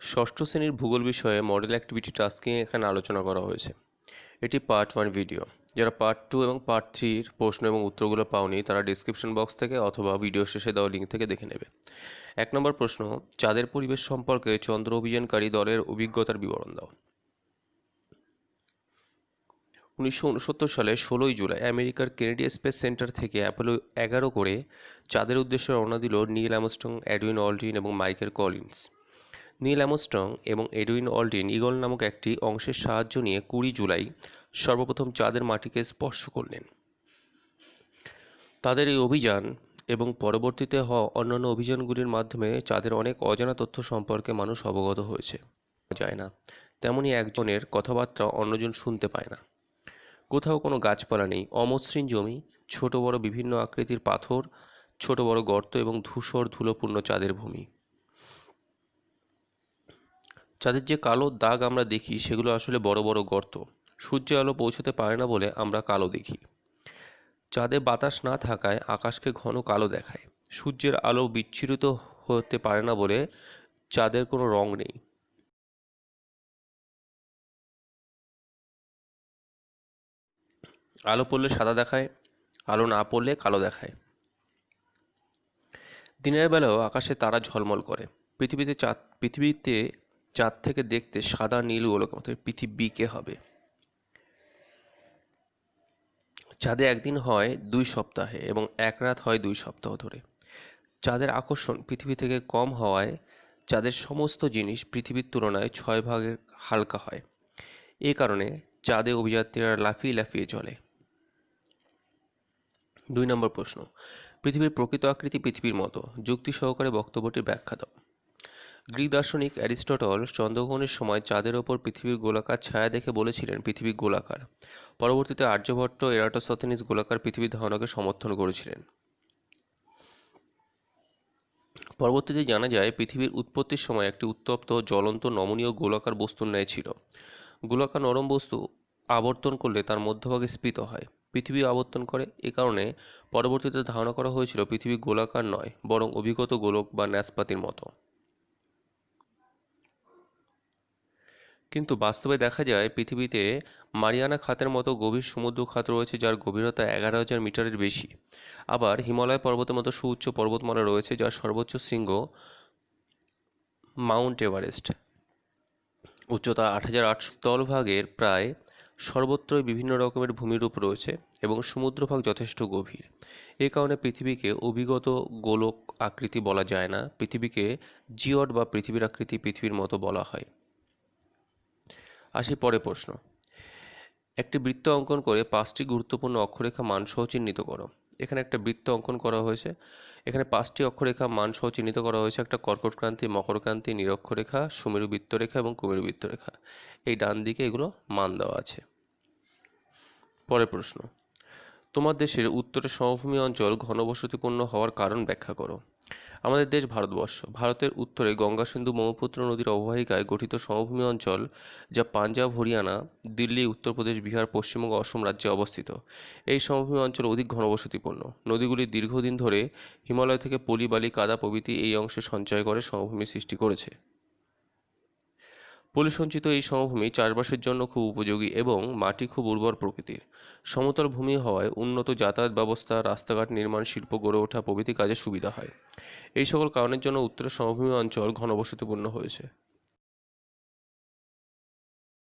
ষষ্ঠ শ্রেণীর ভূগোল বিষয়ে মডেল অ্যাক্টিভিটি টাস্কিং এখানে আলোচনা করা হয়েছে। এটি পার্ট 1 ভিডিও। যারা পার্ট 2 এবং পার্ট 3 প্রশ্ন এবং উত্তরগুলো পাওনি তারা ডিসক্রিপশন বক্স থেকে অথবা ভিডিও শেষে দেওয়া লিঙ্ক থেকে দেখে নেবে। 1 নম্বর প্রশ্ন, চাঁদের পরিবেশ সম্পর্কে চন্দ্র অভিযানকারী দলের অভিজ্ঞতার বিবরণ দাও। 1969 সালে 16 জুলাই আমেরিকার কেনেডি স্পেস সেন্টার থেকে অ্যাপোলো 11 করে চাঁদের উদ্দেশ্যে রওনা দিল নীল আর্মস্ট্রং, এডুইন অল্ড্রিন এবং মাইকেল কলিন্স। নীল আর্মস্ট্রং এবং এডুইন অল্ড্রিন ঈগল নামক একটি অংশের সাহায্য নিয়ে 20 জুলাই সর্বপ্রথম চাঁদের মাটিকে স্পর্শ করলেন। তাদের এই অভিযান এবং পরবর্তীতে হওয়া অন্যান্য অভিযানগুলির মাধ্যমে চাঁদের অনেক অজানা তথ্য সম্পর্কে মানুষ অবগত হয়েছে। যায় না, তেমনি একজনের কথাবার্তা অন্যজন শুনতে পায় না। কোথাও কোনো গাছপালা নেই, অমসৃণ জমি, ছোট বড় বিভিন্ন আকৃতির পাথর, ছোট বড় গর্ত এবং ধূসর ধুলোপূর্ণ চাঁদের ভূমি। চাঁদের যে কালো দাগ আমরা দেখি সেগুলো আসলে বড় বড় গর্ত। সূর্যের আলো পৌঁছতে পারে না বলে আমরা কালো দেখি। চাঁদে বাতাস না থাকায় আকাশকে ঘন কালো দেখায়। সূর্যের আলো বিচ্ছুরিত হতে পারে না বলে চাঁদের কোনো রং নেই। আলো পড়লে সাদা দেখায়, আলো না পড়লে কালো দেখায়। দিনের বেলাও আকাশে তারা ঝলমল করে। পৃথিবীতে চাঁদ থেকে দেখতে সাদা নীল গোলকের মতো পৃথিবীকে হবে। চাঁদে একদিন হয় 2 সপ্তাহে এবং এক রাত হয় 2 সপ্তাহ ধরে। চাঁদের আকর্ষণ পৃথিবী থেকে কম হওয়ায় চাঁদের সমস্ত জিনিস পৃথিবীর তুলনায় 6 ভাগে হালকা হয়। এ কারণে চাঁদে অভিযাত্রীরা লাফিয়ে লাফিয়ে চলে। 2 নম্বর প্রশ্ন, পৃথিবীর প্রকৃত আকৃতি পৃথিবীর মতো, যুক্তি সহকারে বক্তব্যটির ব্যাখ্যা দাও। গ্রিক দার্শনিক অ্যারিস্টটল চন্দ্রগ্রহণের সময় চাঁদের ওপর পৃথিবীর গোলাকার ছায়া দেখে বলেছিলেন পৃথিবী গোলাকার। পরবর্তীতে আর্যভট্ট এরাটোস্থেনিস গোলাকার পৃথিবীর ধারণাকে সমর্থন করেছিলেন। পরবর্তীতে জানা যায় পৃথিবীর উৎপত্তির সময় একটি উত্তপ্ত জ্বলন্ত নমনীয় গোলাকার বস্তুর ন্যায় ছিল। গোলাকার নরম বস্তু আবর্তন করলে তার মধ্যভাগে স্ফীত হয়। পৃথিবী আবর্তন করে, এ কারণে পরবর্তীতে ধারণা করা হয়েছিল পৃথিবী গোলাকার নয় বরং অভিগত গোলক বা ন্যাসপাতির মতো। কিন্তু বাস্তবে দেখা যায় পৃথিবীতে মারিয়ানা খাতের মতো গভীর সমুদ্র খাত রয়েছে যার গভীরতা 11,000 মিটারের বেশি। আবার হিমালয় পর্বতের মতো সুউচ্চ পর্বতমালা রয়েছে যার সর্বোচ্চ শৃঙ্গ মাউন্ট এভারেস্ট, উচ্চতা 8,800। স্থলভাগের প্রায় সর্বত্রই বিভিন্ন রকমের ভূমিরূপ রয়েছে এবং সমুদ্রভাগ যথেষ্ট গভীর। এ কারণে পৃথিবীকে অভিগত গোলক আকৃতি বলা যায় না, পৃথিবীকে জিওড বা পৃথিবীর আকৃতি পৃথিবীর মতো বলা হয়। আসি পরের প্রশ্ন, একটি বৃত্ত অঙ্কন করে 5টি গুরুত্বপূর্ণ অক্ষরেখা মানসহ চিহ্নিত করো। এখানে একটা বৃত্ত অঙ্কন করা হয়েছে। এখানে 5টি অক্ষরেখা মানসহ চিহ্নিত করা হয়েছে। একটা কর্কটক্রান্তি, মকরক্রান্তি, নিরক্ষরেখা, সুমেরু বৃত্তরেখা এবং কুমেরু বৃত্তরেখা। এই ডান দিকে এগুলো মান দেওয়া আছে। পরের প্রশ্ন, তোমার দেশের উত্তরের সমভূমি অঞ্চল ঘনবসতিপূর্ণ হওয়ার কারণ ব্যাখ্যা করো। আমাদের দেশ ভারতবর্ষ। ভারতের উত্তরে গঙ্গা সিন্ধু ব্রহ্মপুত্র নদীর অববাহিকায় গঠিত সমভূমি অঞ্চল যা পাঞ্জাব, হরিয়ানা, দিল্লি, উত্তরপ্রদেশ, বিহার, পশ্চিমবঙ্গ, অসম রাজ্যে অবস্থিত। এই সমভূমি অঞ্চল অধিক ঘনবসতিপূর্ণ। নদীগুলি দীর্ঘদিন ধরে হিমালয় থেকে পলি, বালি, কাদা প্রভৃতি এই অংশে সঞ্চয় করে সমভূমি সৃষ্টি করেছে। পলিসঞ্চিত এই সমভূমি চাষবাসের জন্য খুব উপযোগী এবং মাটি খুব উর্বর প্রকৃতির। সমতল ভূমি হওয়ায় উন্নত যাতায়াত ব্যবস্থা, রাস্তাঘাট নির্মাণ, শিল্প গড়ে ওঠা প্রভৃতি কাজে সুবিধা হয়। এই সকল কারণের জন্য উত্তরের সমভূমি অঞ্চল ঘনবসতিপূর্ণ হয়েছে।